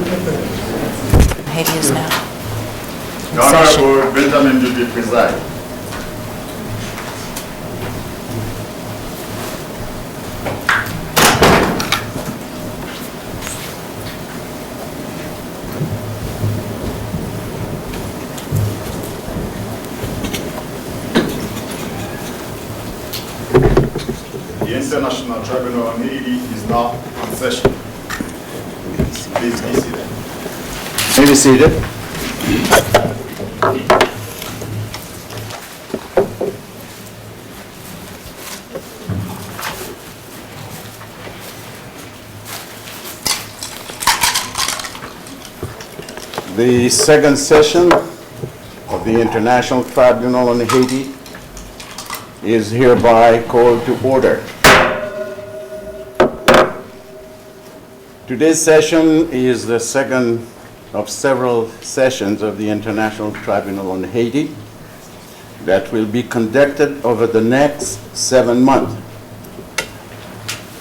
Haiti is now The in session. Honorable Benjamin Duty preside. The International Tribunal on Haiti is now in session. Please be seated. May be seated. The second session of the International Tribunal on Haiti is hereby called to order. Today's session is the second of several sessions of the International Tribunal on Haiti that will be conducted over the next 7 months.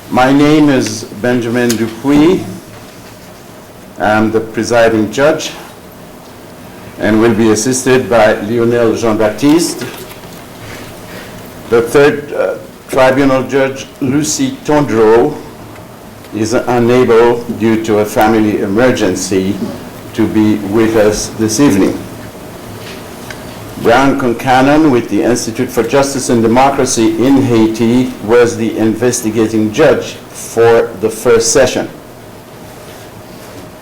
My name is Benjamin Dupuis. I'm the presiding judge and will be assisted by Lionel Jean-Baptiste. The third tribunal judge, Lucy Tondreau, is unable due to a family emergency to be with us this evening. Brown Concannon with the Institute for Justice and Democracy in Haiti was the investigating judge for the first session.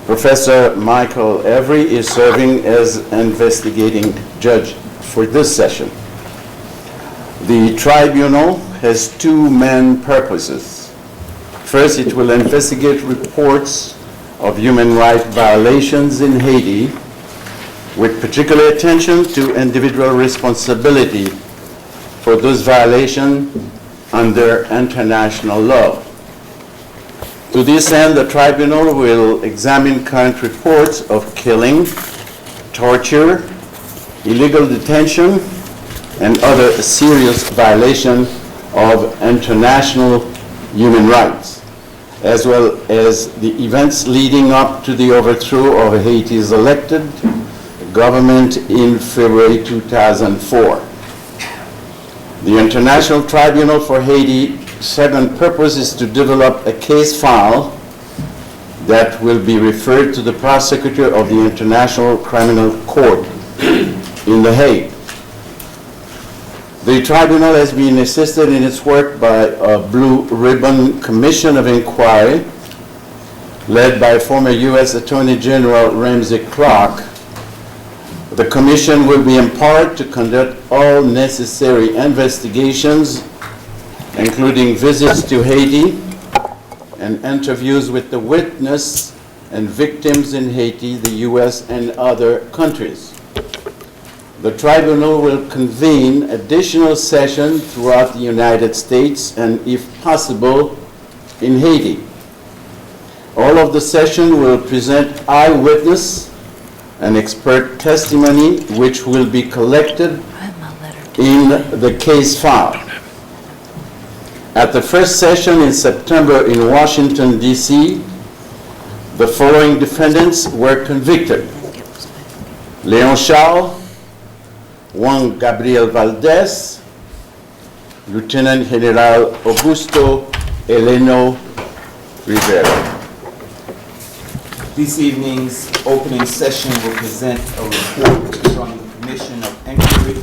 Professor Michael Every is serving as investigating judge for this session. The tribunal has two main purposes. First, it will investigate reports of human rights violations in Haiti, with particular attention to individual responsibility for those violations under international law. To this end, the tribunal will examine current reports of killing, torture, illegal detention, and other serious violations of international human rights, as well as the events leading up to the overthrow of Haiti's elected government in February 2004. The International Tribunal for Haiti second purpose is to develop a case file that will be referred to the prosecutor of the International Criminal Court in The Hague. The tribunal has been assisted in its work by a Blue Ribbon Commission of Inquiry led by former U.S. Attorney General Ramsey. The commission will be empowered to conduct all necessary investigations, including visits to Haiti and interviews with the witness and victims in Haiti, the U.S., and other countries. The tribunal will convene additional sessions throughout the United States and, if possible, in Haiti. All of the sessions will present eyewitness and expert testimony, which will be collected in the case file. At the first session in September in Washington, D.C., the following defendants were convicted: Leon Charles, Juan Gabriel Valdez, Lieutenant General Augusto Eleno Rivera. This evening's opening session will present a report from the Commission of Inquiry,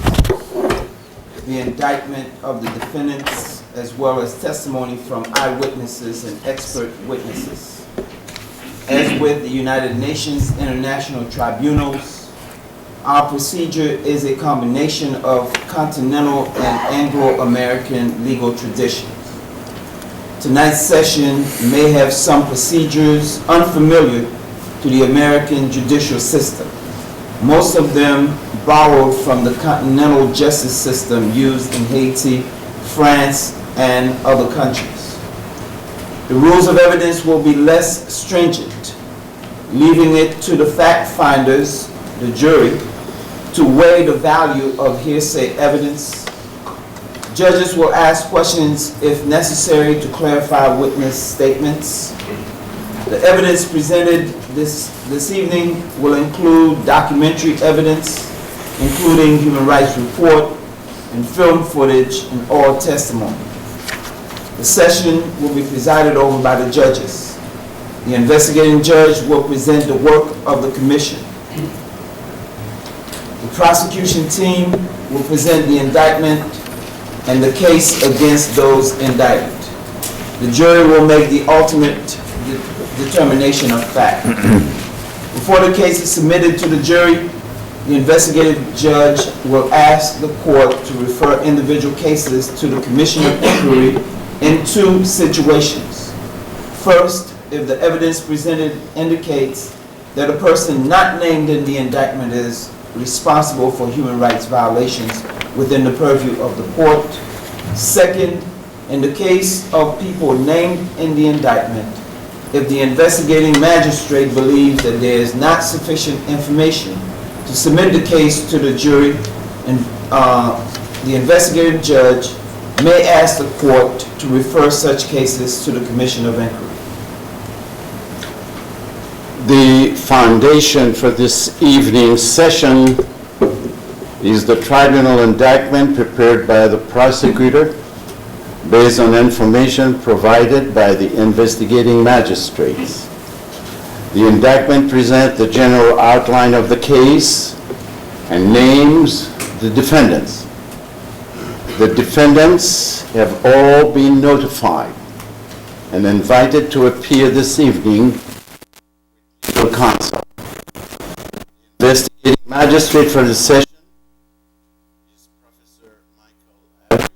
the indictment of the defendants, as well as testimony from eyewitnesses and expert witnesses. As with the United Nations International Tribunals, our procedure is a combination of continental and Anglo-American legal traditions. Tonight's session may have some procedures unfamiliar to the American judicial system, most of them borrowed from the continental justice system used in Haiti, France, and other countries. The rules of evidence will be less stringent, leaving it to the fact finders, the jury, to weigh the value of hearsay evidence. Judges will ask questions if necessary to clarify witness statements. The evidence presented this evening will include documentary evidence, including human rights report and film footage and oral testimony. The session will be presided over by the judges. The investigating judge will present the work of the commission. The prosecution team will present the indictment and the case against those indicted. The jury will make the ultimate determination of fact. Before the case is submitted to the jury, the investigative judge will ask the court to refer individual cases to the Commission of Inquiry in two situations. First, if the evidence presented indicates that a person not named in the indictment is responsible for human rights violations within the purview of the court. Second, in the case of people named in the indictment, if the investigating magistrate believes that there is not sufficient information to submit the case to the jury, and the investigative judge may ask the court to refer such cases to the Commission of Inquiry. The foundation for this evening's session is the tribunal indictment prepared by the prosecutor based on information provided by the investigating magistrates. The indictment presents the general outline of the case and names the defendants. The defendants have all been notified and invited to appear this evening for counsel. The investigating magistrate for the session is Professor Michael Avery.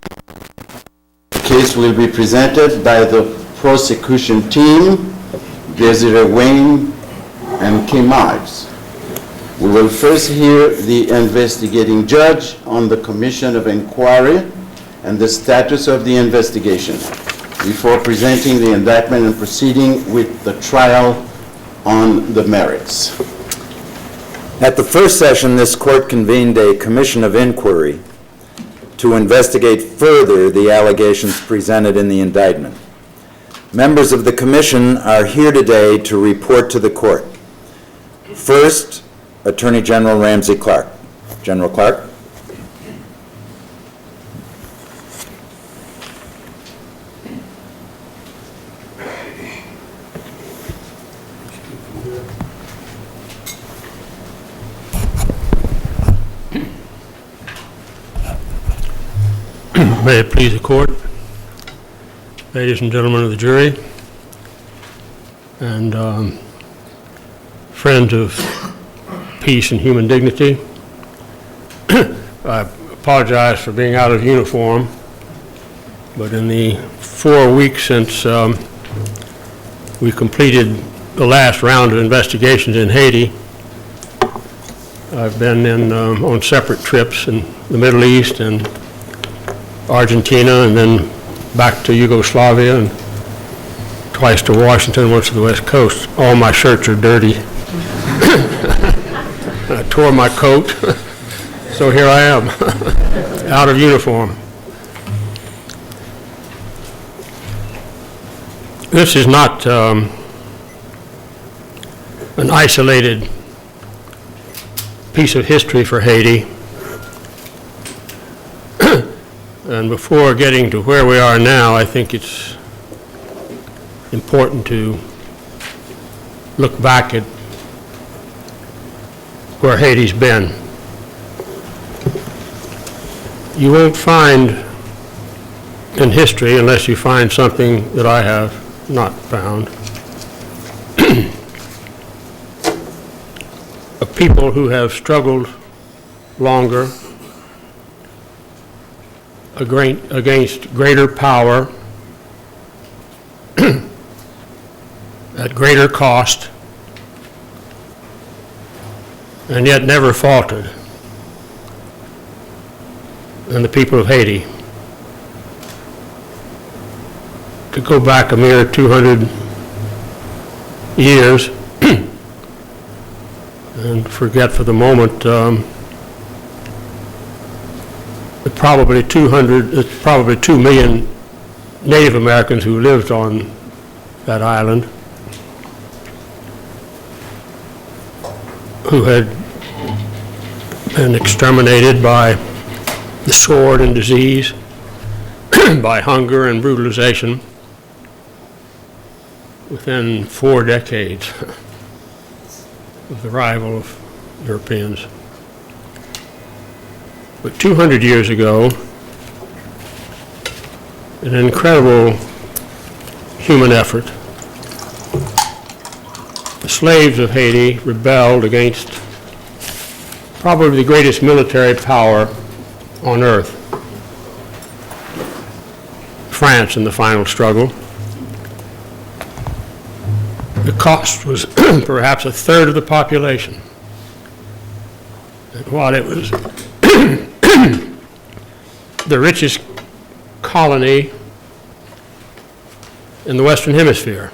The case will be presented by the prosecution team, Desiree Wayne and Kim Ives. We will first hear the investigating judge on the Commission of Inquiry and the status of the investigation before presenting the indictment and proceeding with the trial on the merits. At the first session, this court convened a commission of inquiry to investigate further the allegations presented in the indictment. Members of the commission are here today to report to the court. First, Attorney General Ramsey Clark. General Clark. May it please the court, ladies and gentlemen of the jury, and friends of peace and human dignity. I apologize for being out of uniform, but in the 4 weeks since we completed the last round of investigations in Haiti, I've been on separate trips in the Middle East and Argentina, and then back to Yugoslavia, and twice to Washington, once to the West Coast. All my shirts are dirty. I tore my coat, so here I am, out of uniform. This is not an isolated piece of history for Haiti. And before getting to where we are now, I think it's important to look back at where Haiti's been. You won't find in history, unless you find something that I have not found, of people who have struggled longer against greater power at greater cost, and yet never faltered than the people of Haiti. To go back a mere 200 years and forget for the moment probably 2 million Native Americans who lived on that island, who had been exterminated by the sword and disease, by hunger and brutalization within 4 decades of the arrival of Europeans. But 200 years ago, an incredible human effort, the slaves of Haiti rebelled against probably the greatest military power on earth, France in the final struggle. The cost was perhaps 1/3 of the population. And while it was the richest colony in the Western Hemisphere,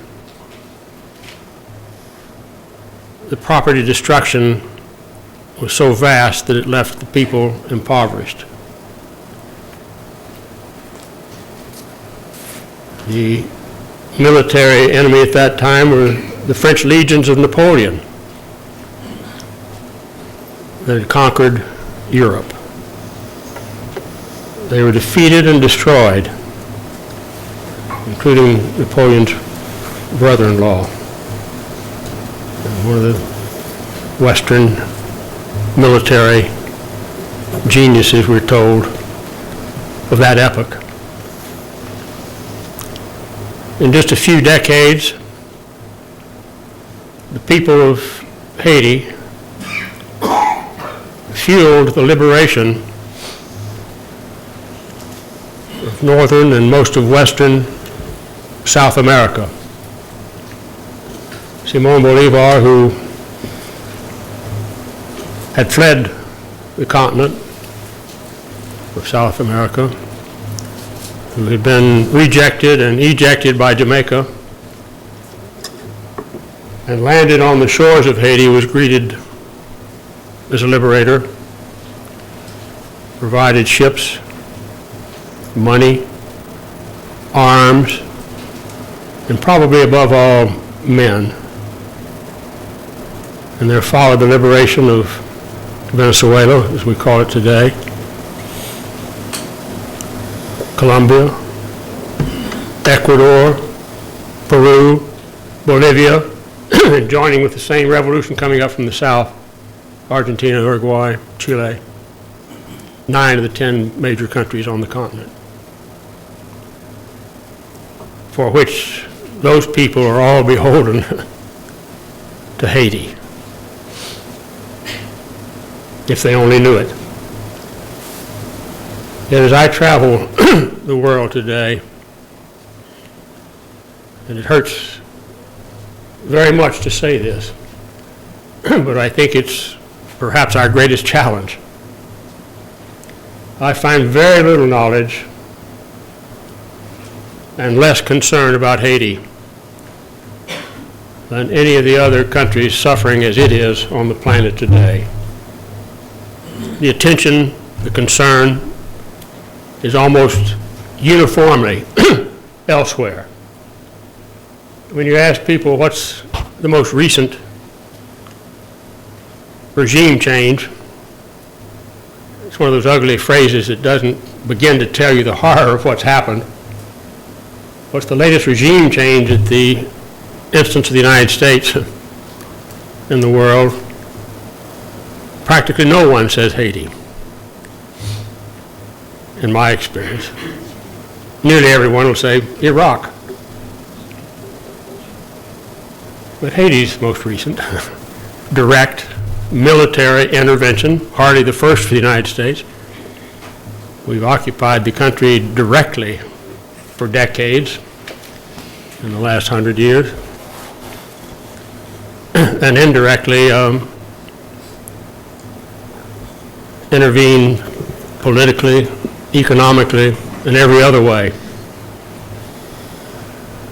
the property destruction was so vast that it left the people impoverished. The military enemy at that time were the French legions of Napoleon that had conquered Europe. They were defeated and destroyed, including Napoleon's brother-in-law, one of the Western military geniuses, we're told, of that epoch. In just a few decades, the people of Haiti fueled the liberation of northern and most of western South America. Simón Bolívar, who had fled the continent of South America, who had been rejected and ejected by Jamaica, and landed on the shores of Haiti, was greeted as a liberator, provided ships, money, arms, and probably above all, men. And there followed the liberation of Venezuela, as we call it today, Colombia, Ecuador, Peru, Bolivia, and joining with the same revolution coming up from the south, Argentina, Uruguay, Chile, 9 of the 10 major countries on the continent, for which those people are all beholden to Haiti, if they only knew it. Yet as I travel the world today, and it hurts very much to say this, but I think it's perhaps our greatest challenge, I find very little knowledge and less concern about Haiti than any of the other countries suffering as it is on the planet today. The attention, the concern is almost uniformly elsewhere. When you ask people what's the most recent regime change, it's one of those ugly phrases that doesn't begin to tell you the horror of what's happened. What's the latest regime change at the instance of the United States in the world? Practically no one says Haiti, in my experience. Nearly everyone will say Iraq. But Haiti's most recent direct military intervention, hardly the first for the United States. We've occupied the country directly for decades in the last 100 years, and indirectly intervene politically, economically, and every other way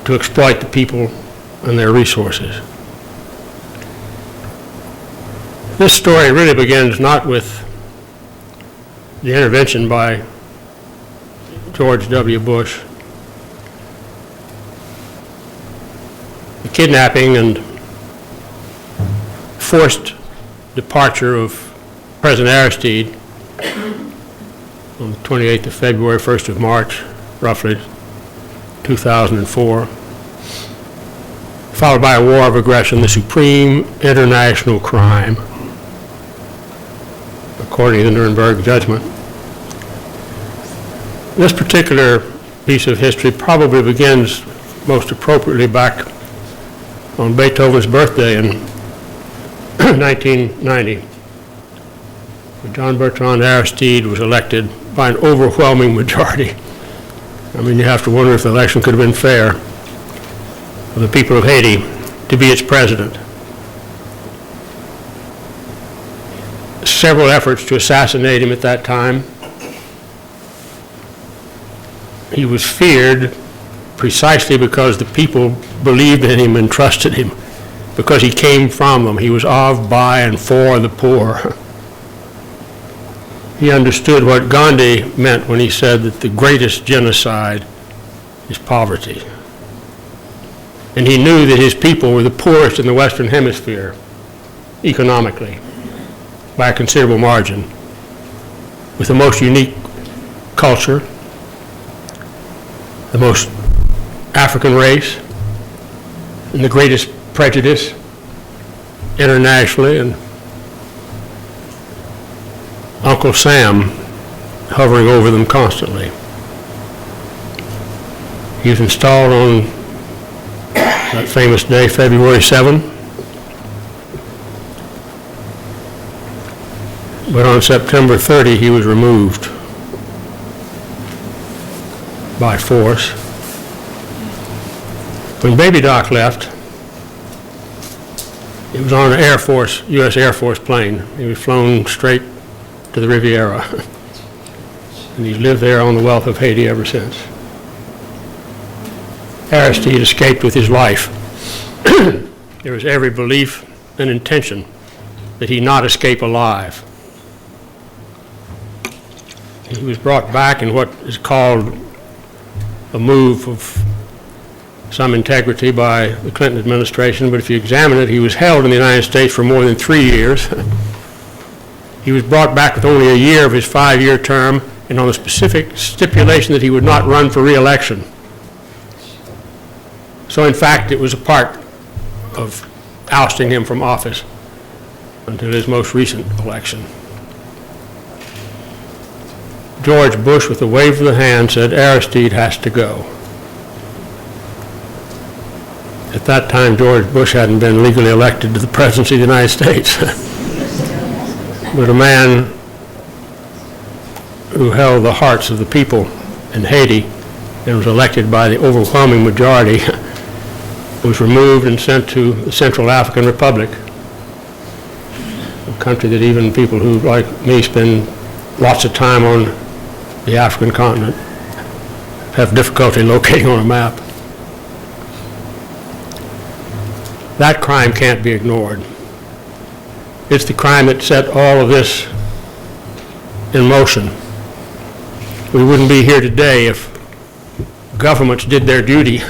to exploit the people and their resources. This story really begins not with the intervention by George W. Bush, the kidnapping and forced departure of President Aristide on the 28th of February, 1st of March, roughly 2004, followed by a war of aggression, the supreme international crime, according to the Nuremberg judgment. This particular piece of history probably begins most appropriately back on Beethoven's birthday in 1990, when John Bertrand Aristide was elected by an overwhelming majority. I mean, you have to wonder if the election could have been fair for the people of Haiti to be its president. Several efforts to assassinate him at that time. He was feared precisely because the people believed in him and trusted him, because he came from them. He was of, by, and for the poor. He understood what Gandhi meant when he said that the greatest genocide is poverty. And he knew that his people were the poorest in the Western Hemisphere, economically, by a considerable margin, with the most unique culture, the most African race, and the greatest prejudice internationally, and Uncle Sam hovering over them constantly. He was installed on that famous day, February 7. But on September 30, he was removed by force. When Baby Doc left, it was on an Air Force, U.S. Air Force plane. He was flown straight to the Riviera. And he's lived there on the wealth of Haiti ever since. Aristide escaped with his life. There was every belief and intention that he not escape alive. He was brought back in what is called a move of some integrity by the Clinton administration, but if you examine it, he was held in the United States for more than 3 years. He was brought back with only a year of his 5-year term, and on the specific stipulation that he would not run for re-election. So in fact, it was a part of ousting him from office until his most recent election. George Bush, with a wave of the hand, said, Aristide has to go. At that time, George Bush hadn't been legally elected to the presidency of the United States. But a man who held the hearts of the people in Haiti and was elected by the overwhelming majority was removed and sent to the Central African Republic, a country that even people who, like me, spend lots of time on the African continent have difficulty locating on a map. That crime can't be ignored. It's the crime that set all of this in motion. We wouldn't be here today if governments did their duty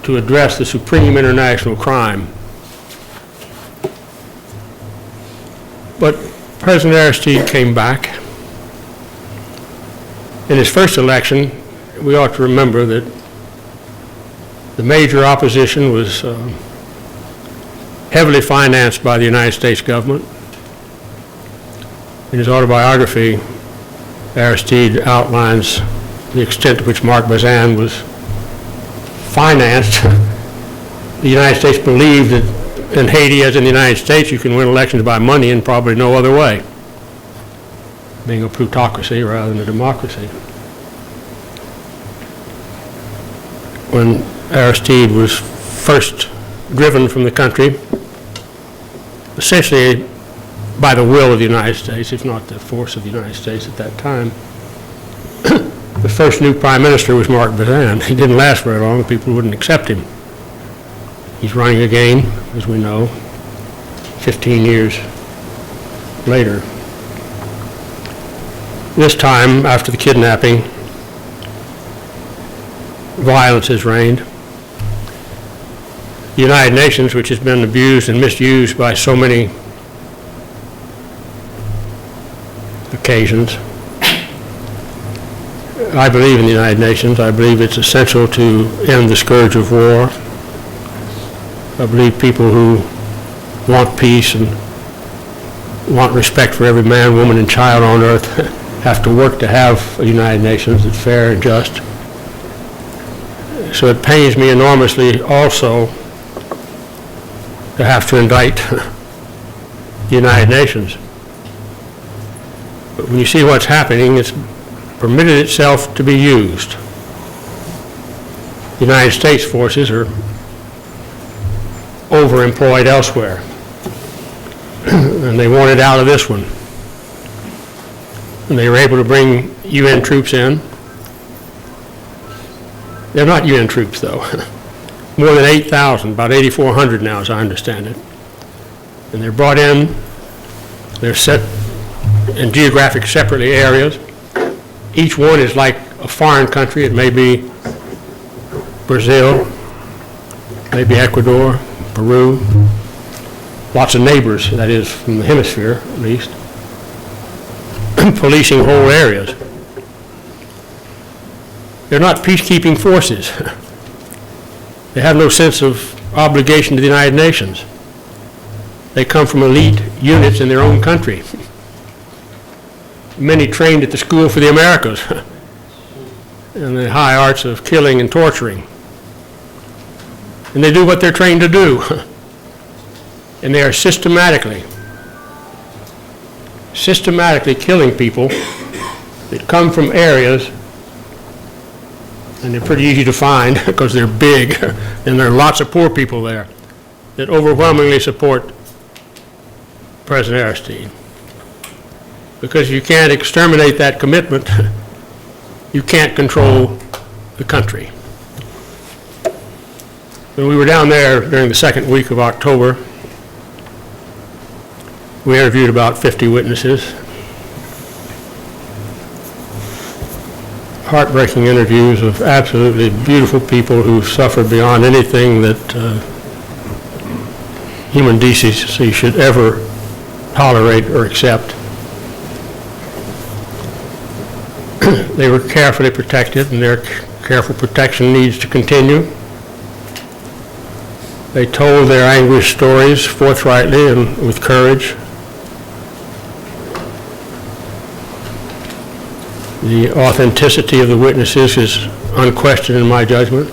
to address the supreme international crime. But President Aristide came back. In his first election, we ought to remember that the major opposition was heavily financed by the United States government. In his autobiography, Aristide outlines the extent to which Marc Bazin was financed. The United States believed that in Haiti, as in the United States, you can win elections by money and probably no other way, being a plutocracy rather than a democracy. When Aristide was first driven from the country, essentially by the will of the United States, if not the force of the United States at that time, the first new prime minister was Marc Bazin. He didn't last very long. People wouldn't accept him. He's running again, as we know, 15 years later. This time, after the kidnapping, violence has reigned. The United Nations, which has been abused and misused by so many occasions. I believe in the United Nations. I believe it's essential to end the scourge of war. I believe people who want peace and want respect for every man, woman, and child on earth have to work to have a United Nations that's fair and just. So it pains me enormously also to have to indict the United Nations. But when you see what's happening, it's permitted itself to be used. The United States forces are overemployed elsewhere, and they wanted out of this one. And they were able to bring UN troops in. They're not UN troops, though. More than 8,000, about 8,400 now, as I understand it. And they're brought in, they're set in geographic separately areas. Each one is like a foreign country. It may be Brazil, maybe Ecuador, Peru, lots of neighbors, that is, from the hemisphere, at least, policing whole areas. They're not peacekeeping forces. They have no sense of obligation to the United Nations. They come from elite units in their own country. Many trained at the School for the Americas in the high arts of killing and torturing. And they do what they're trained to do. And they are systematically killing people that come from areas, and they're pretty easy to find because they're big, and there are lots of poor people there that overwhelmingly support President Aristide. Because you can't exterminate that commitment, you can't control the country. When we were down there during the second week of October, we interviewed about 50 witnesses. Heartbreaking interviews of absolutely beautiful people who suffered beyond anything that human decency should ever tolerate or accept. They were carefully protected, and their careful protection needs to continue. They told their anguished stories forthrightly and with courage. The authenticity of the witnesses is unquestioned in my judgment.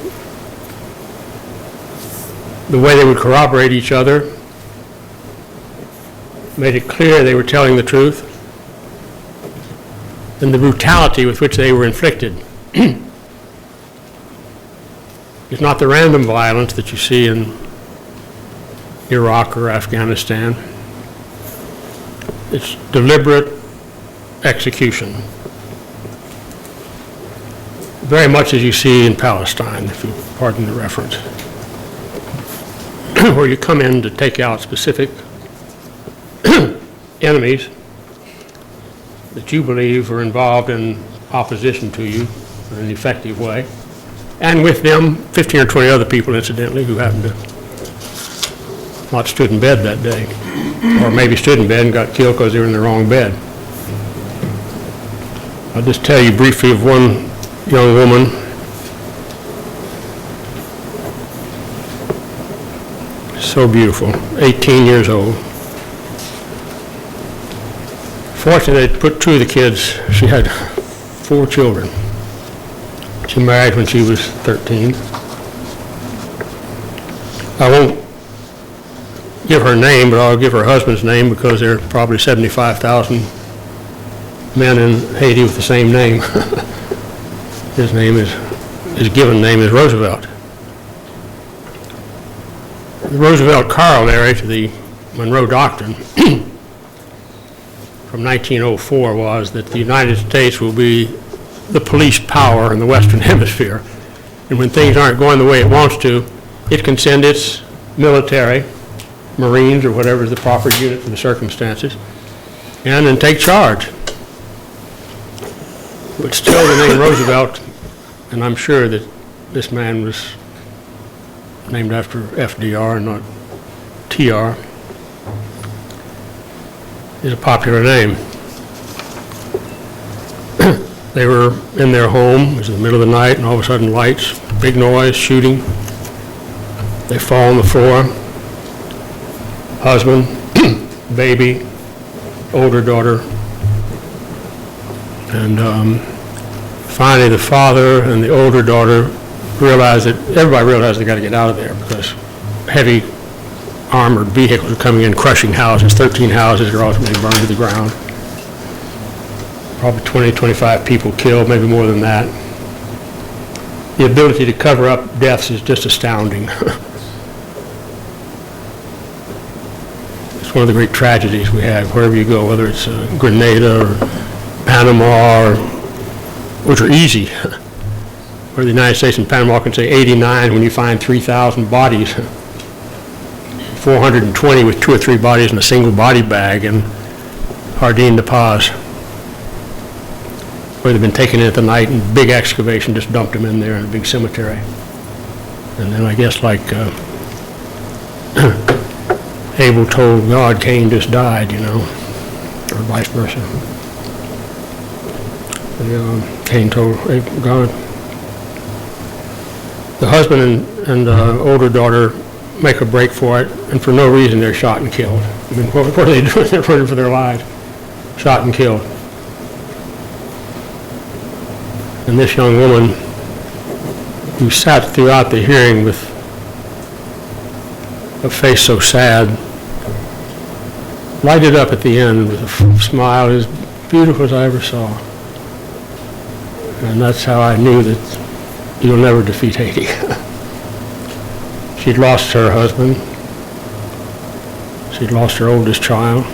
The way they would corroborate each other made it clear they were telling the truth, and the brutality with which they were inflicted is not the random violence that you see in Iraq or Afghanistan. It's deliberate execution, very much as you see in Palestine, if you pardon the reference, where you come in to take out specific enemies that you believe are involved in opposition to you in an effective way, and with them 15 or 20 other people, incidentally, who happened to not stood in bed that day, or maybe stood in bed and got killed because they were in the wrong bed. I'll just tell you briefly of one young woman. So beautiful, 18 years old. Fortunately, they put two of the kids. She had 4 children. She married when she was 13. I won't give her name, but I'll give her husband's name because there are probably 75,000 men in Haiti with the same name. His given name is Roosevelt. The Roosevelt corollary to the Monroe Doctrine from 1904 was that the United States will be the police power in the Western Hemisphere. And when things aren't going the way it wants to, it can send its military, Marines, or whatever is the proper unit for the circumstances, and then take charge. But still the name Roosevelt, and I'm sure that this man was named after FDR and not TR, is a popular name. They were in their home, it was in the middle of the night, and all of a sudden lights, big noise, shooting. They fall on the floor. Husband, baby, older daughter. And finally the father and the older daughter realized that, everybody realized they got to get out of there because heavy armored vehicles are coming in, crushing houses. 13 houses are ultimately burned to the ground. Probably 20, 25 people killed, maybe more than that. The ability to cover up deaths is just astounding. It's one of the great tragedies we have wherever you go, whether it's Grenada or Panama, which are easy. Where the United States and Panama can say 89 when you find 3,000 bodies. 420 with 2 or 3 bodies in a single body bag in Jardin de Paz, where they've been taken in at the night and big excavation just dumped them in there in a big cemetery. And then I guess like Abel told God, Cain just died, you know, or vice versa. Cain told God. The husband and the older daughter make a break for it, and for no reason they're shot and killed. I mean, what are they doing? They're running for their lives. Shot and killed. And this young woman, who sat throughout the hearing with a face so sad, lighted up at the end with a smile as beautiful as I ever saw. And that's how I knew that you'll never defeat Haiti. She'd lost her husband. She'd lost her oldest child.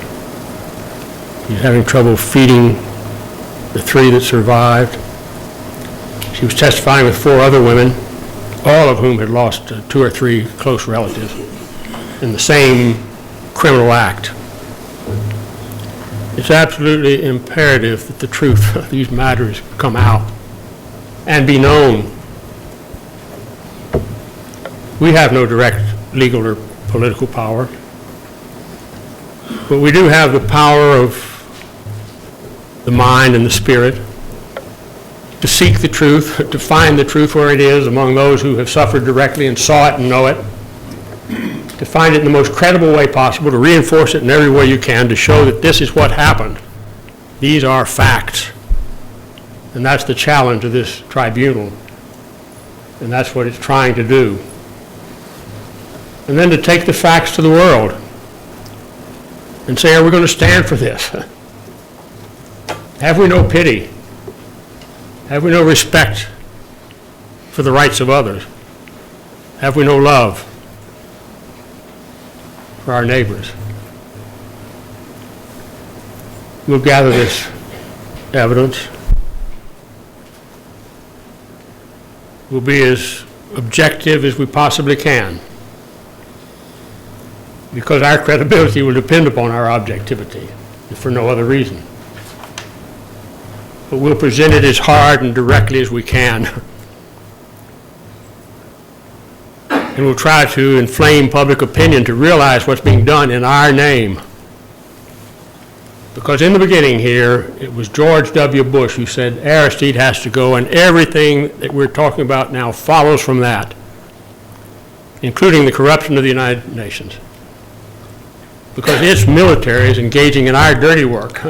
She's having trouble feeding the 3 that survived. She was testifying with 4 other women, all of whom had lost 2 or 3 close relatives in the same criminal act. It's absolutely imperative that the truth of these matters come out and be known. We have no direct legal or political power, but we do have the power of the mind and the spirit to seek the truth, to find the truth where it is among those who have suffered directly and saw it and know it, to find it in the most credible way possible, to reinforce it in every way you can, to show that this is what happened. These are facts. And that's the challenge of this tribunal. And that's what it's trying to do. And then to take the facts to the world and say, are we going to stand for this? Have we no pity? Have we no respect for the rights of others? Have we no love for our neighbors? We'll gather this evidence. We'll be as objective as we possibly can, because our credibility will depend upon our objectivity, if for no other reason. But we'll present it as hard and directly as we can. And we'll try to inflame public opinion to realize what's being done in our name. Because in the beginning here, it was George W. Bush who said Aristide has to go, and everything that we're talking about now follows from that, including the corruption of the United Nations. Because its military is engaging in our dirty work.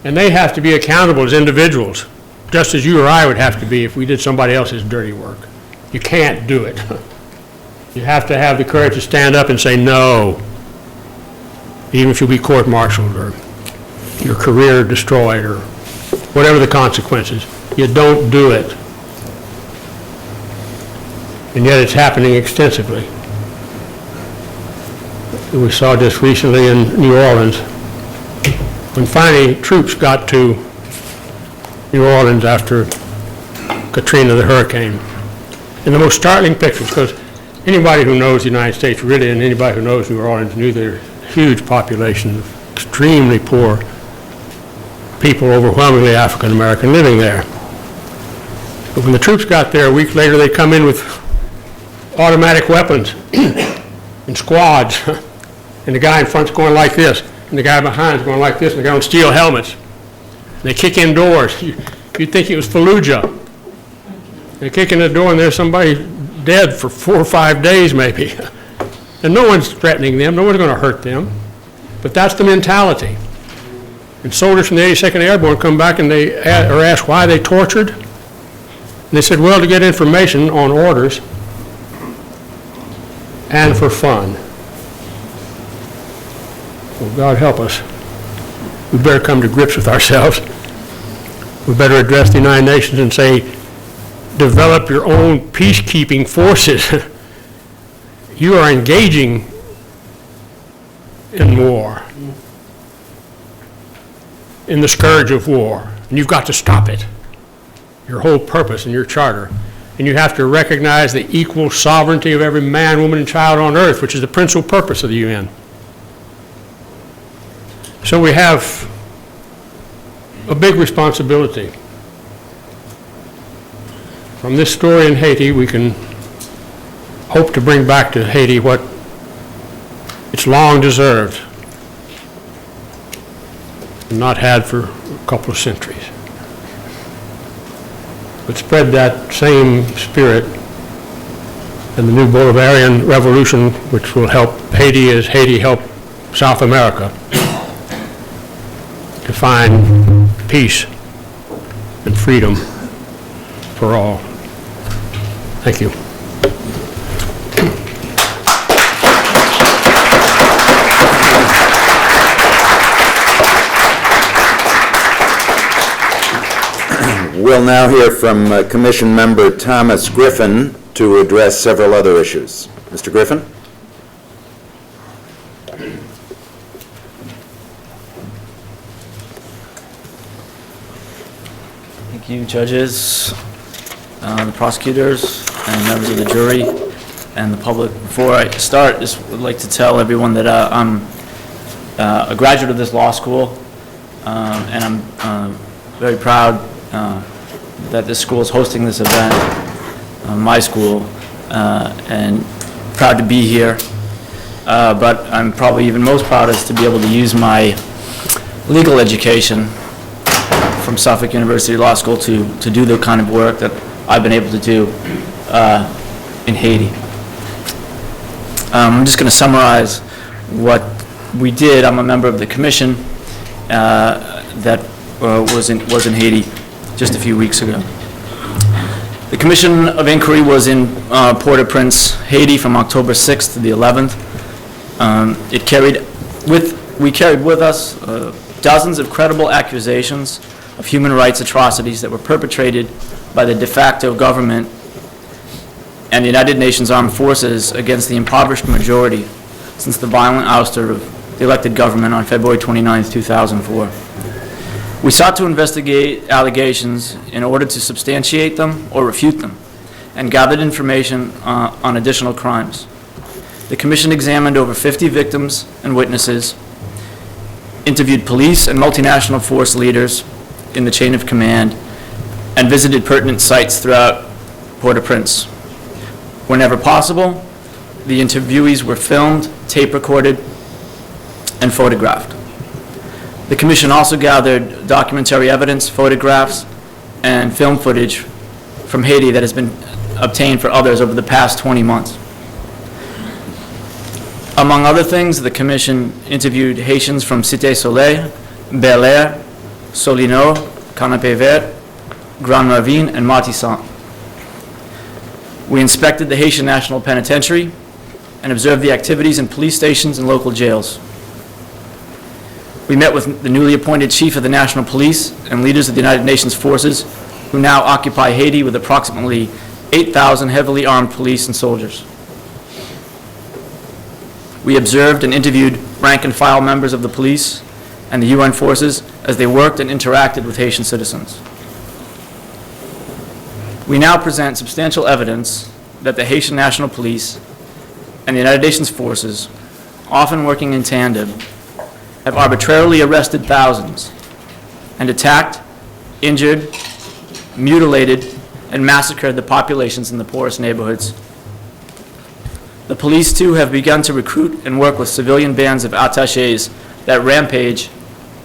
And they have to be accountable as individuals, just as you or I would have to be if we did somebody else's dirty work. You can't do it. You have to have the courage to stand up and say no, even if you'll be court-martialed or your career destroyed or whatever the consequences. You don't do it. And yet it's happening extensively. We saw just recently in New Orleans, when finally troops got to New Orleans after Katrina, the hurricane. And the most startling pictures, because anybody who knows the United States really, and anybody who knows New Orleans, knew there's a huge population of extremely poor people, overwhelmingly African American, living there. But when the troops got there a week later, they come in with automatic weapons in squads. And the guy in front's going like this, and the guy behind's going like this, and the guy on steel helmets. They kick in doors. You'd think it was Fallujah. They kick in the door and there's somebody dead for 4 or 5 days maybe. And no one's threatening them, no one's going to hurt them. But that's the mentality. And soldiers from the 82nd Airborne come back and they are asked why they tortured. And they said, well, to get information on orders and for fun. Well, God help us. We better come to grips with ourselves. We better address the United Nations and say, develop your own peacekeeping forces. You are engaging in war, in the scourge of war, and you've got to stop it. Your whole purpose and your charter. And you have to recognize the equal sovereignty of every man, woman, and child on earth, which is the principal purpose of the UN. So we have a big responsibility. From this story in Haiti, we can hope to bring back to Haiti what it's long deserved and not had for a couple of centuries. But spread that same spirit and the new Bolivarian revolution, which will help Haiti as Haiti helped South America to find peace and freedom for all. Thank you. We'll now hear from Commission Member Thomas Griffin to address several other issues. Mr. Griffin? Thank you, judges, the prosecutors, and members of the jury, and the public. Before I start, just would like to tell everyone that I'm a graduate of this law school, and I'm very proud that this school is hosting this event, my school, and proud to be here. But I'm probably even most proud is to be able to use my legal education from Suffolk University Law School to do the kind of work that I've been able to do in Haiti. I'm just going to summarize what we did. I'm a member of the commission that was in Haiti just a few weeks ago. The Commission of Inquiry was in Port-au-Prince, Haiti from October 6th to the 11th. We carried with us dozens of credible accusations of human rights atrocities that were perpetrated by the de facto government and the United Nations Armed Forces against the impoverished majority since the violent ouster of the elected government on February 29, 2004. We sought to investigate allegations in order to substantiate them or refute them, and gathered information on additional crimes. The Commission examined over 50 victims and witnesses, interviewed police and multinational force leaders in the chain of command, and visited pertinent sites throughout Port-au-Prince. Whenever possible, the interviewees were filmed, tape recorded, and photographed. The Commission also gathered documentary evidence, photographs, and film footage from Haiti that has been obtained for others over the past 20 months. Among other things, the Commission interviewed Haitians from Cité Soleil, Bel Air, Solino, Canapé Vert, Grand Ravine, and Matissan. We inspected the Haitian National Penitentiary and observed the activities in police stations and local jails. We met with the newly appointed chief of the National Police and leaders of the United Nations forces who now occupy Haiti with approximately 8,000 heavily armed police and soldiers. We observed and interviewed rank and file members of the police and the UN forces as they worked and interacted with Haitian citizens. We now present substantial evidence that the Haitian National Police and the United Nations forces, often working in tandem, have arbitrarily arrested thousands and attacked, injured, mutilated, and massacred the populations in the poorest neighborhoods. The police, too, have begun to recruit and work with civilian bands of attachés that rampage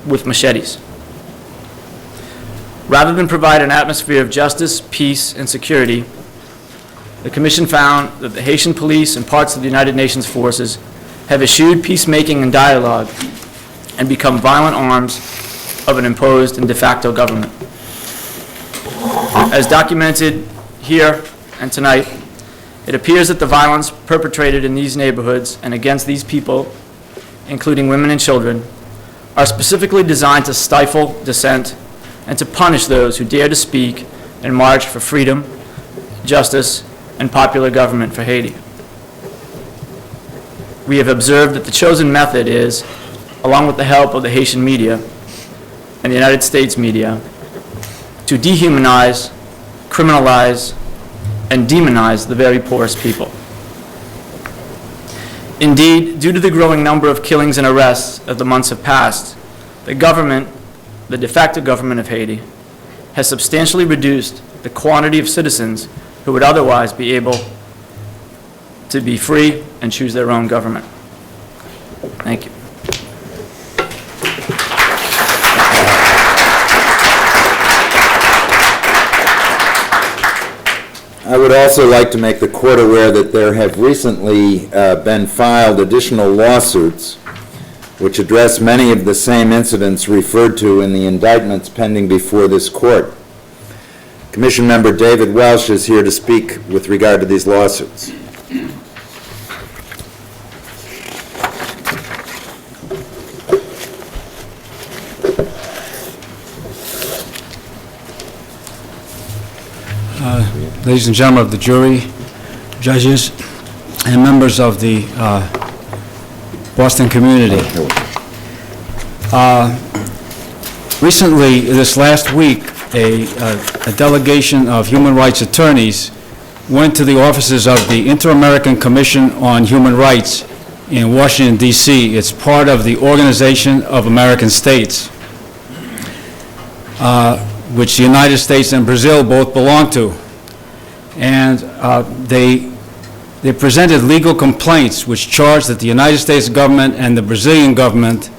with machetes. Rather than provide an atmosphere of justice, peace, and security, the Commission found that the Haitian police and parts of the United Nations forces have eschewed peacemaking and dialogue and become violent arms of an imposed and de facto government. As documented here and tonight, it appears that the violence perpetrated in these neighborhoods and against these people, including women and children, are specifically designed to stifle dissent and to punish those who dare to speak and march for freedom, justice, and popular government for Haiti. We have observed that the chosen method is, along with the help of the Haitian media and the United States media, to dehumanize, criminalize, and demonize the very poorest people. Indeed, due to the growing number of killings and arrests as the months have passed, the government, the de facto government of Haiti, has substantially reduced the quantity of citizens who would otherwise be able to be free and choose their own government. Thank you. I would also like to make the court aware that there have recently been filed additional lawsuits which address many of the same incidents referred to in the indictments pending before this court. Commission member David Welsh is here to speak with regard to these lawsuits. Ladies and gentlemen of the jury, judges, and members of the Boston community. Recently, this last week, a delegation of human rights attorneys went to the offices of the Inter-American Commission on Human Rights in Washington, D.C. It's part of the Organization of American States, which the United States and Brazil both belong to. And they presented legal complaints which charged that the United States government and the Brazilian government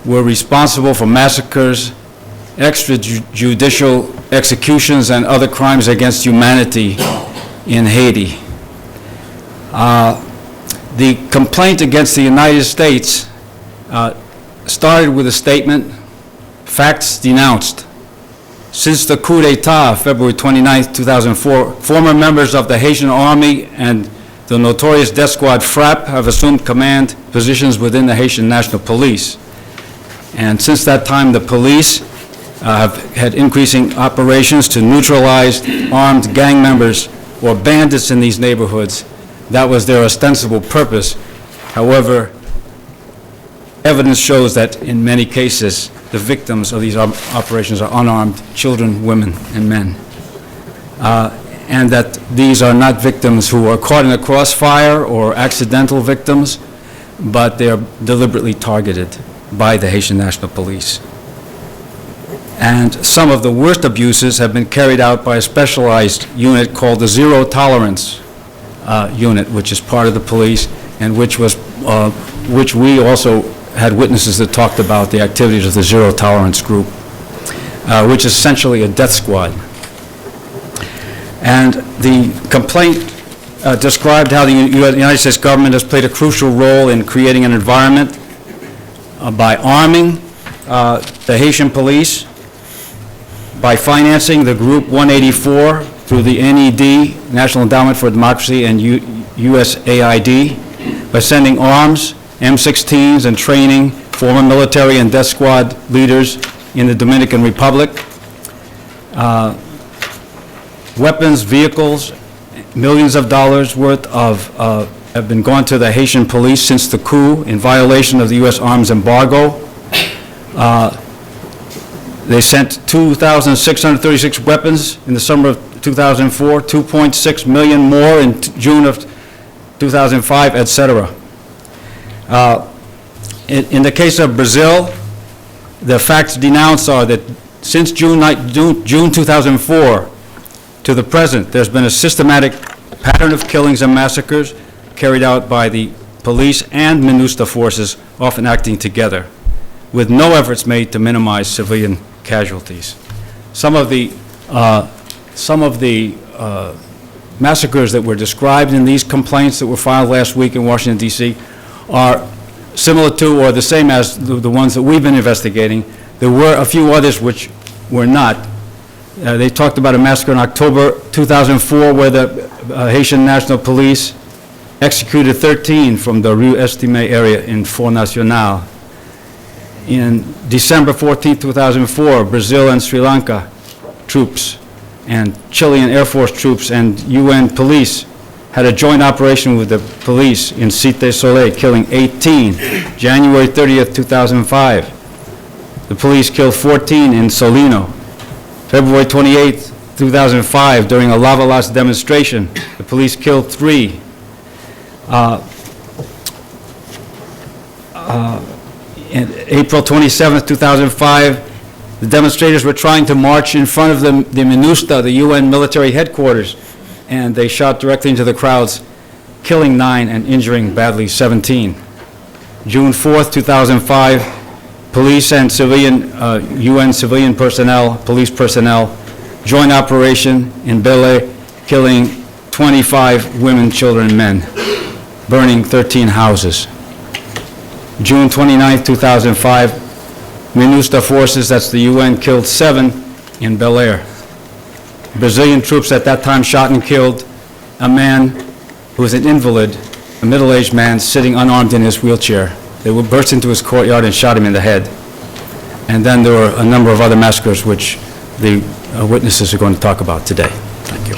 were responsible for massacres, extrajudicial executions, and other crimes against humanity in Haiti. The complaint against the United States started with a statement, "Facts denounced. Since the coup d'etat, February 29, 2004, former members of the Haitian Army and the notorious death squad FRAP have assumed command positions within the Haitian National Police. And since that time, the police have had increasing operations to neutralize armed gang members or bandits in these neighborhoods. That was their ostensible purpose. However, evidence shows that in many cases, the victims of these operations are unarmed children, women, and men. And that these are not victims who are caught in a crossfire or accidental victims, but they are deliberately targeted by the Haitian National Police. And some of the worst abuses have been carried out by a specialized unit called the Zero Tolerance Unit, which is part of the police, and which we also had witnesses that talked about the activities of the Zero Tolerance Group, which is essentially a death squad. And the complaint described how the United States government has played a crucial role in creating an environment by arming the Haitian police, by financing the Group 184 through the NED, National Endowment for Democracy, and USAID, by sending arms, M16s, and training former military and death squad leaders in the Dominican Republic, weapons, vehicles, millions of dollars worth of have been gone to the Haitian police since the coup in violation of the U.S. arms embargo. They sent 2,636 weapons in the summer of 2004, 2.6 million more in June of 2005, etc. In the case of Brazil, the facts denounced are that since June 2004 to the present, there's been a systematic pattern of killings and massacres carried out by the police and MINUSTA forces, often acting together, with no efforts made to minimize civilian casualties. some of the massacres that were described in these complaints that were filed last week in Washington, D.C. are similar to or the same as the ones that we've been investigating. There were a few others which were not. They talked about a massacre in October 2004 where the Haitian National Police executed 13 from the Rue Estime area in Fort National. In December 14, 2004, Brazil and Sri Lanka troops and Chilean Air Force troops and UN police had a joint operation with the police in Cité Soleil, killing 18. January 30th, 2005, the police killed 14 in Solino. February 28th, 2005, during a lava-lost demonstration, the police killed 3. In April 27th, 2005, the demonstrators were trying to march in front of the MINUSTA, the UN military headquarters, and they shot directly into the crowds, killing 9 and injuring badly 17. June 4th, 2005, police and civilian, UN civilian personnel, police personnel, joint operation in Bele, killing 25 women, children, and men, burning 13 houses. June 29th, 2005, MINUSTA forces, that's the UN, killed 7 in Bel Air. Brazilian troops at that time shot and killed a man who was an invalid, a middle-aged man sitting unarmed in his wheelchair. They burst into his courtyard and shot him in the head. And then there were a number of other massacres which the witnesses are going to talk about today. Thank you.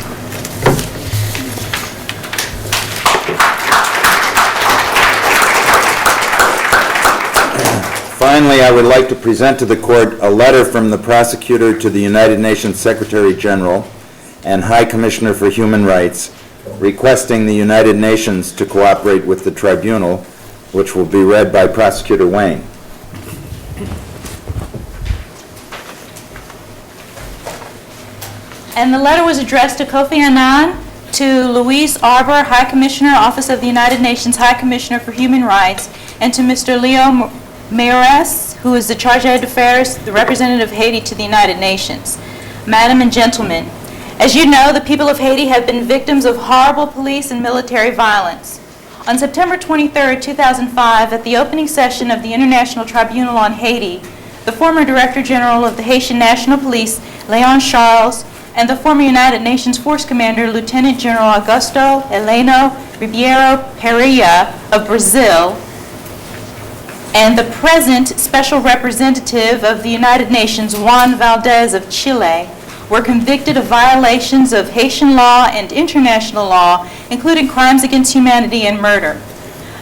Finally, I would like to present to the court a letter from the prosecutor to the United Nations Secretary General and High Commissioner for Human Rights requesting the United Nations to cooperate with the tribunal, which will be read by Prosecutor Wayne. And the letter was addressed to Kofi Annan, to Luis Arbor, High Commissioner, Office of the United Nations High Commissioner for Human Rights, and to Mr. Leo Mayoress, who is the Chargé d'Affaires, the representative of Haiti to the United Nations. Madam and gentlemen, as you know, the people of Haiti have been victims of horrible police and military violence. On September 23, 2005, at the opening session of the International Tribunal on Haiti, the former Director General of the Haitian National Police, Leon Charles, and the former United Nations Force Commander, Lieutenant General Augusto Heleno Ribeiro Pereira of Brazil, and the present Special Representative of the United Nations, Juan Valdez of Chile, were convicted of violations of Haitian law and international law, including crimes against humanity and murder.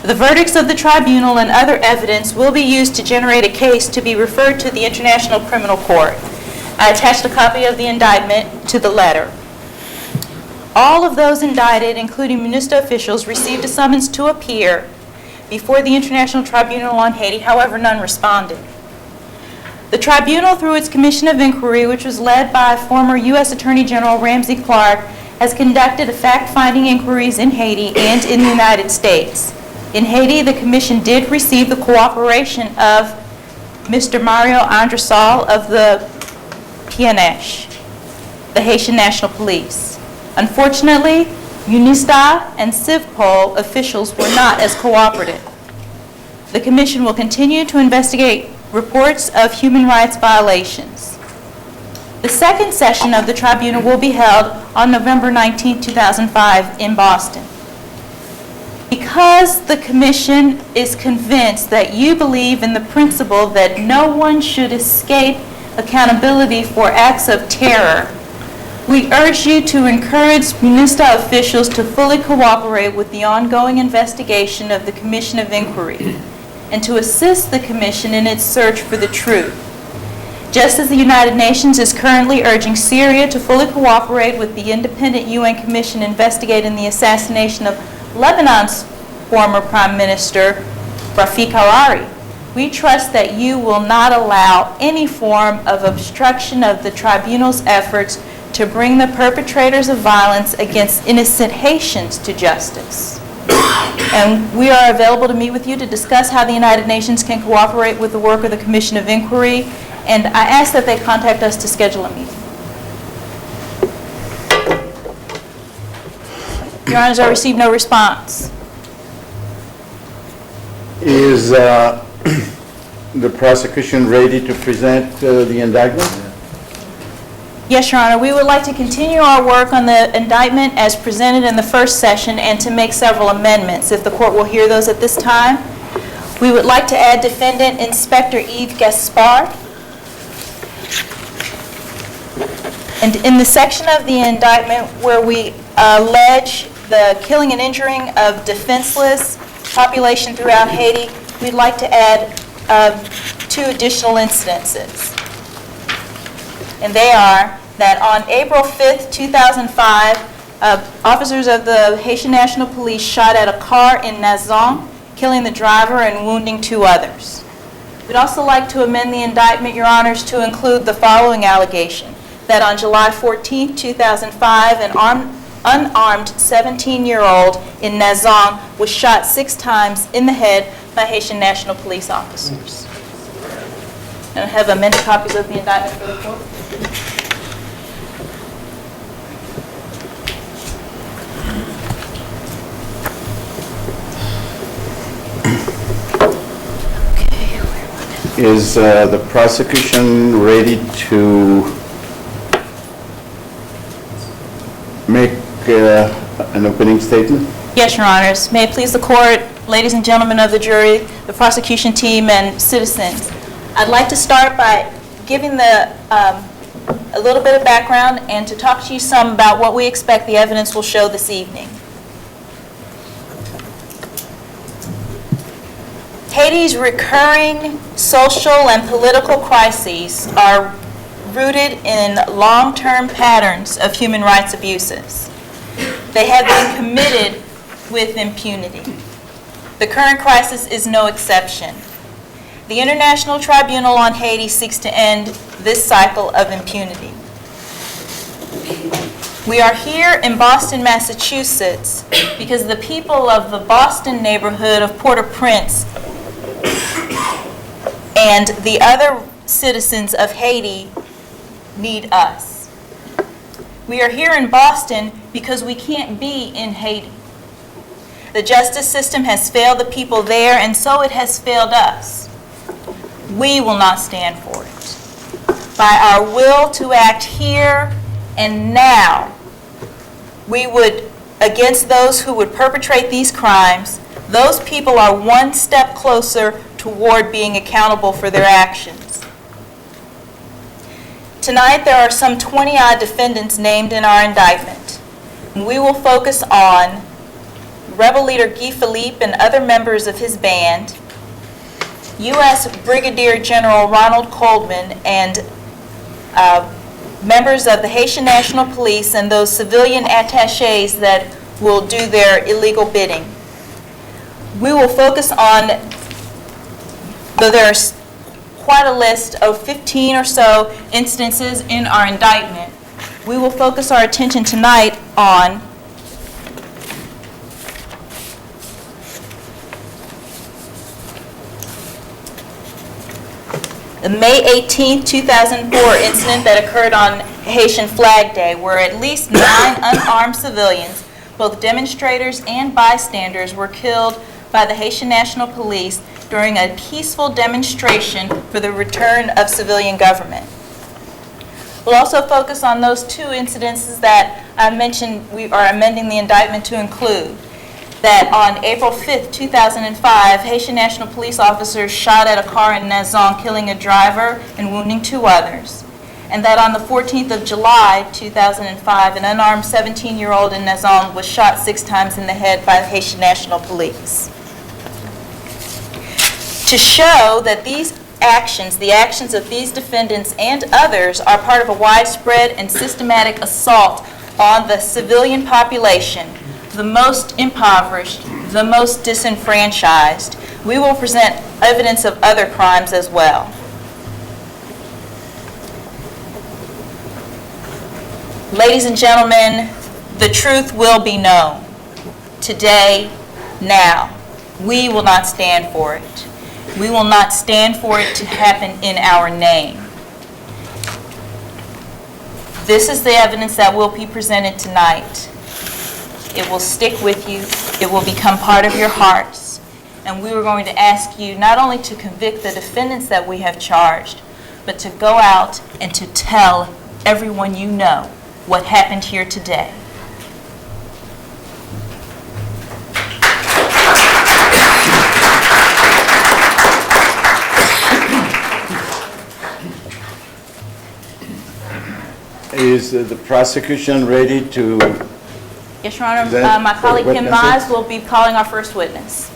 The verdicts of the tribunal and other evidence will be used to generate a case to be referred to the International Criminal Court. I attached a copy of the indictment to the letter. All of those indicted, including MINUSTA officials, received a summons to appear before the International Tribunal on Haiti. However, none responded. The tribunal, through its Commission of Inquiry, which was led by former U.S. Attorney General Ramsey Clark, has conducted fact-finding inquiries in Haiti and in the United States. In Haiti, the Commission did receive the cooperation of Mr. Mario Andresal of the PNH, the Haitian National Police. Unfortunately, MINUSTA and CIVPOL officials were not as cooperative. The Commission will continue to investigate reports of human rights violations. The second session of the tribunal will be held on November 19, 2005 in Boston. Because the Commission is convinced that you believe in the principle that no one should escape accountability for acts of terror, we urge you to encourage MINUSTA officials to fully cooperate with the ongoing investigation of the Commission of Inquiry and to assist the Commission in its search for the truth. Just as the United Nations is currently urging Syria to fully cooperate with the independent UN Commission investigating the assassination of Lebanon's former Prime Minister, Rafik Hariri, we trust that you will not allow any form of obstruction of the tribunal's efforts to bring the perpetrators of violence against innocent Haitians to justice. And we are available to meet with you to discuss how the United Nations can cooperate with the work of the Commission of Inquiry, and I ask that they contact us to schedule a meeting. Your Honors, I received no response. Is the prosecution ready to present the indictment? Yes, Your Honor, we would like to continue our work on the indictment as presented in the first session and to make several amendments, if the court will hear those at this time. We would like to add Defendant Inspector Yves Gaspard. And in the section of the indictment where we allege the killing and injuring of defenseless population throughout Haiti, we'd like to add 2 additional incidences. And they are that on April 5th, 2005, officers of the Haitian National Police shot at a car in Nazon, killing the driver and wounding 2 others. We'd also like to amend the indictment, Your Honors, to include the following allegation: that on July 14th, 2005, an unarmed 17-year-old in Nazon was shot 6 times in the head by Haitian National Police officers. And I have amended copies of the indictment for the court. Is the prosecution ready to make an opening statement? Yes, Your Honors. May it please the court, ladies and gentlemen of the jury, the prosecution team, and citizens. I'd like to start by giving a little bit of background and to talk to you some about what we expect the evidence will show this evening. Haiti's recurring social and political crises are rooted in long-term patterns of human rights abuses. They have been committed with impunity. The current crisis is no exception. The International Tribunal on Haiti seeks to end this cycle of impunity. We are here in Boston, Massachusetts, because the people of the Boston neighborhood of Port-au-Prince and the other citizens of Haiti need us. We are here in Boston because we can't be in Haiti. The justice system has failed the people there, and so it has failed us. We will not stand for it. By our will to act here and now, we would, against those who would perpetrate these crimes, those people are one step closer toward being accountable for their actions. Tonight, there are some 20-odd defendants named in our indictment. We will focus on rebel leader Guy Philippe and other members of his band, U.S. Brigadier General Ronald Coleman and members of the Haitian National Police and those civilian attachés that will do their illegal bidding. We will focus on, though there's quite a list of 15 or so instances in our indictment, we will focus our attention tonight on the May 18, 2004 incident that occurred on Haitian Flag Day, where at least 9 unarmed civilians, both demonstrators and bystanders, were killed by the Haitian National Police during a peaceful demonstration for the return of civilian government. We'll also focus on those 2 incidences that I mentioned we are amending the indictment to include. That on April 5th, 2005, Haitian National Police officers shot at a car in Nazon, killing a driver and wounding 2 others. And that on the 14th of July, 2005, an unarmed 17-year-old in Nazon was shot 6 times in the head by the Haitian National Police. To show that these actions, the actions of these defendants and others, are part of a widespread and systematic assault on the civilian population, the most impoverished, the most disenfranchised, we will present evidence of other crimes as well. Ladies and gentlemen, the truth will be known. Today, now. We will not stand for it. We will not stand for it to happen in our name. This is the evidence that will be presented tonight. It will stick with you. It will become part of your hearts. And we were going to ask you not only to convict the defendants that we have charged, but to go out and to tell everyone you know what happened here today. Is the prosecution ready to? Yes, Your Honor, That my colleague Kim witnesses? Mize will be calling our first witness.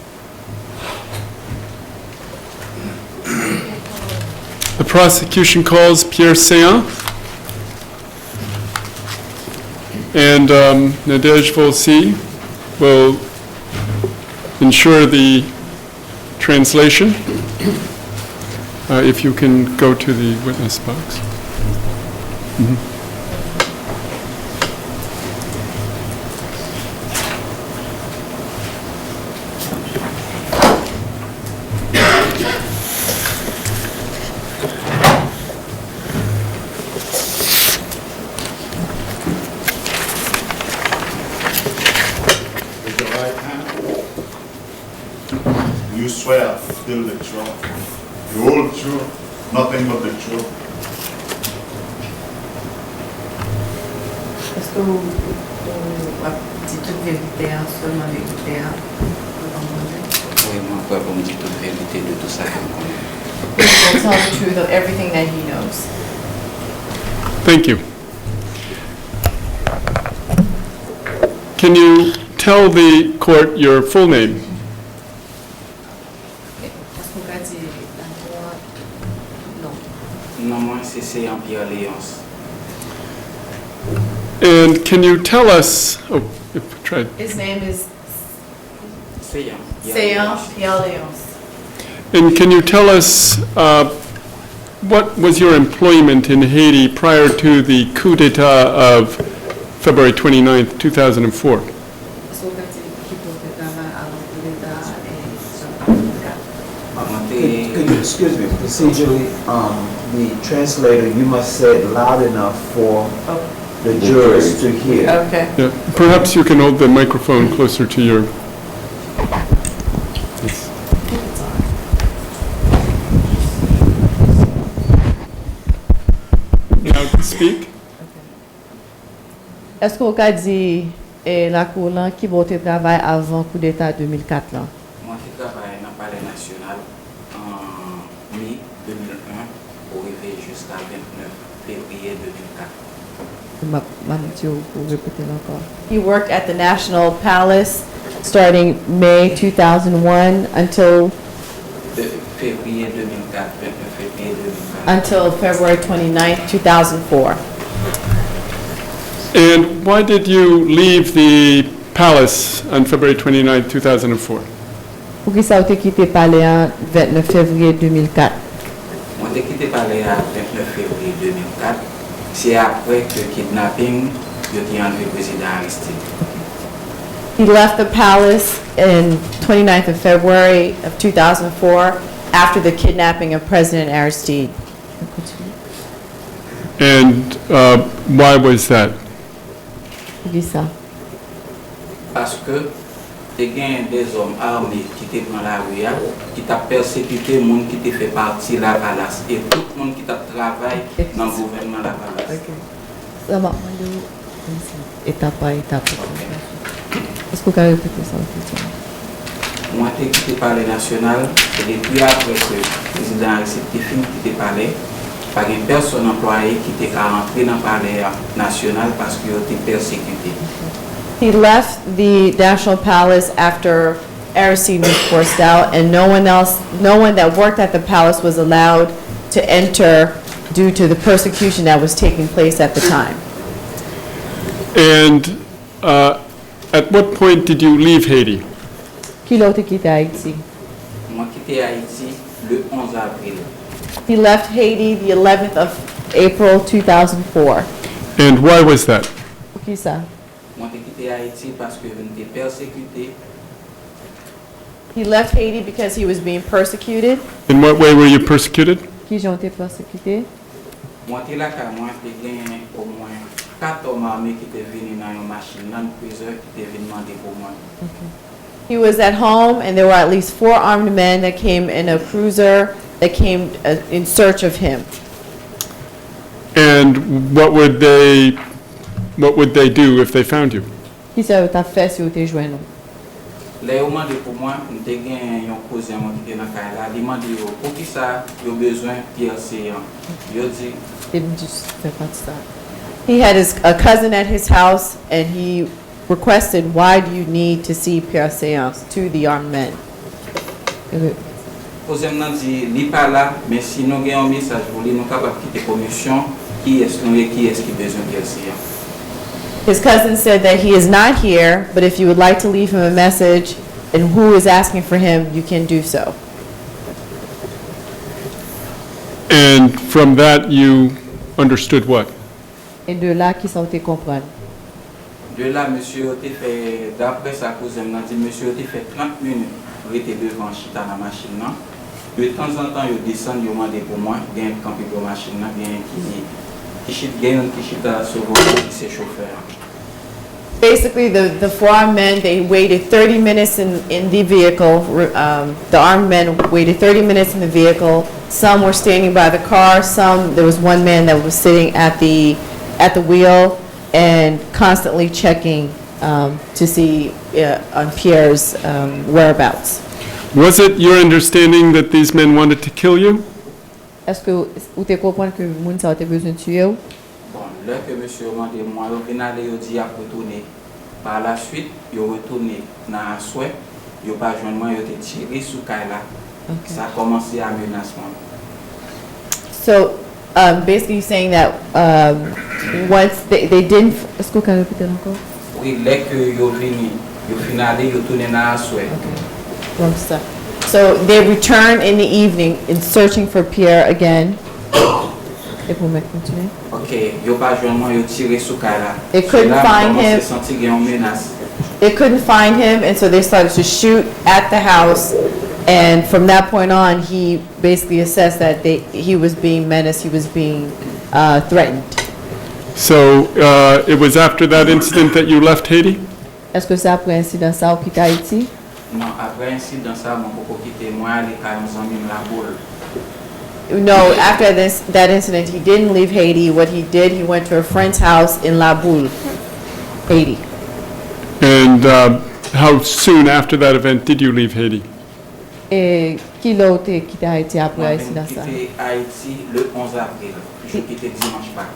The prosecution calls Pierre Seant. And Nadège Volsi will ensure the translation. If you can go to the witness box. With your right hand, you swear to tell the truth, the whole truth, nothing but the truth. Est-ce que vous dites toute vérité, seulement vérité? Oui, mon père me dit toute vérité de tout ça que je connais. He will tell the truth of everything that he knows. Thank you. Can you tell the court your full name? Est-ce qu'on peut dire la non? Non, moi, c'est Seant Pierre Léonce. And can you tell us, try. His name is Seant. Seant Pierre Léonce. And can you tell us what was your employment in Haiti prior to the coup d'etat of February 29th, 2004? Est-ce qu'on peut dire qui peut travailler avant coup d'État et Could you, excuse me, procedurally, the translator, you must say it loud enough for the jurors to hear. Okay. Yeah, perhaps you can hold the microphone closer to your. Now speak. Est-ce qu'on peut dire la cour là qui va travailler avant coup d'État 2004 là? Moi, je travaille dans le palais national en mai 2001 pour arriver jusqu'à 29 février 2004. He worked at the National Palace starting May 2001 until Février 2004, 29 février 2004. until February 29th, 2004. And why did you leave the palace on February 29th, 2004? Pour qui ça a été quitté palais en 29 février 2004? Moi, j'ai quitté le palais à 29 février 2004. C'est après que le kidnapping, je suis enlevé le président Aristide. He left the palace in 29th of February of 2004 after the kidnapping of President Aristide. And why was that? Pour qui ça? Parce que il y a des hommes armés qui étaient dans la rue, qui ont persécuté les gens qui fait partie de la palace et tout le monde qui a travaillé dans le gouvernement de la palace. Ça va, étape par étape. Est-ce que vous pouvez répéter ça? Moi, j'ai quitté le palais national et depuis après que le président Aristide fini de quitter le palais, pas de personne employée qui était rentrée dans le palais national parce qu'il était persécuté. He left the National Palace after Aristide was forced out, and no one that worked at the palace was allowed to enter due to the persecution that was taking place at the time. And at what point did you leave Haiti? Qui l'a quitté Haïti? Moi, j'ai quitté Haïti le 11 avril. He left Haiti the 11th of April 2004. And why was that? Pour qui ça? Moi, j'ai quitté Haïti parce que je était persécuté. He left Haiti because he was being persecuted. In what way were you persecuted? Qui ont été persécutés? Moi, j'étais là car moi, j'ai gagné au moins 4 hommes armés qui étaient venus dans une machine, dans une prison, qui étaient venus demander pour moi. He was at home, and there were at least 4 armed men that came in a cruiser that came in search of him. And what would they do if they found you? Qui ça t'a fait si vous t'es joint nous? Là, ils ont demandé pour moi, je suis un cousin qui était dans le cas là, ils m'ont dit pour qui ça, ils ont besoin de Pierre Séan. Ils ont dit, He had a cousin at his house, and he requested, why do you need to see Pierre Séance to the armed men? cousin m'a dit, il n'est pas là, mais si nous avons un message pour lui, nous sommes capables de quitter la commission, qui est-ce qui a besoin de Pierre Séan? His cousin said that he is not here, but if you would like to leave him a message and who is asking for him, you can do so. And from that, you understood what? Et de là, qui sont te comprendre? De là, monsieur a fait, d'après sa cousine m'a dit, monsieur a fait 30 minutes pour être devant Chita dans la machine. De temps en temps, il descend, il demande pour moi, il y a un camping de machine, il y a un qui Chita sur le chauffeur. Basically, the 4 armed men, they waited 30 minutes in the vehicle. The armed men waited 30 minutes in the vehicle. Some were standing by the car. There was one man that was sitting at the wheel and constantly checking to see on Pierre's whereabouts. Was it your understanding that these men wanted to kill you? Est-ce que vous te comprenez que moun sa te besoin de tuer? Bon, là que monsieur a demandé, moi, il vient aller, il dit à retourner. Par la suite, il retourné dans la souhait, il n'a pas joint moi, il a tiré sous Kaila. Ça a commencé à menacement. So, basically saying that once they didn't... Est-ce que vous pouvez répéter encore? Oui, là que il est venu, il est fini aller, il est retourné dans la souhait. Wrong stuff. So they returned in the evening in searching for Pierre again. Et pour me continuer. Ok, il n'a pas joint moi, il a tiré sous Kaila. They couldn't find him. Senti qu'il y a une menace. They couldn't find him, and so they started to shoot at the house. And from that point on, he basically assessed that he was being menaced, he was being threatened. So it was after that incident that you left Haiti? Est-ce que c'est après incident ça ou quitte Haïti? Non, après incident ça, mon coco quitté moi, aller à un ami la boule. No, after that incident, he didn't leave Haiti. What he did, he went to a friend's house in La Boule, Haiti. And how soon after that event did you leave Haiti? Et qui l'a quitté Haïti après l'incident ça? J'ai quitté Haïti le 11 avril. J'ai quitté dimanche Pâques.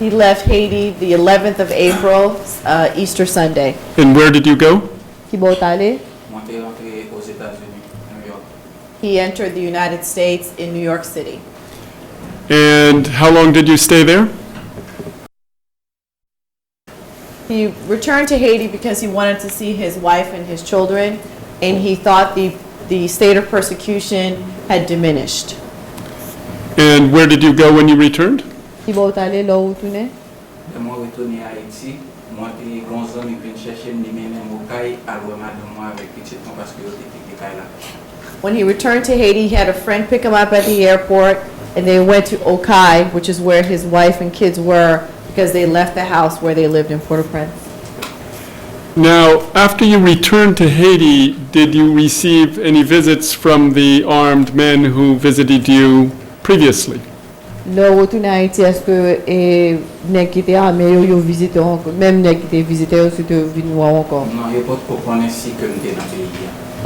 He left Haiti the 11th of April, Easter Sunday. And where did you go? Qui bot allé? Moi, je suis rentré aux États-Unis, New York. He entered the United States in New York City. And how long did you stay there? He returned to Haiti because he wanted to see his wife and his children, and he thought the state of persecution had diminished. And where did you go when you returned? Qui bot allé là où tourné? Et moi, retourné à Haïti, moi, j'ai 11 ans, je viens chercher mes mêmes au Caille, à moi avec petit parce que j'étais Caille là. When he returned to Haiti, he had a friend pick him up at the airport, and they went to Okai, which is where his wife and kids were, because they left the house where they lived in Port-au-Prince. Now, after you returned to Haiti, did you receive any visits from the armed men who visited you previously? Le retourné à Haïti, est-ce que nèg qui était armé yo visité encore, même nèg qui était visité yo c'était venu voir encore? Non, il n'y a pas de comprendre ainsi que nous sommes dans le pays.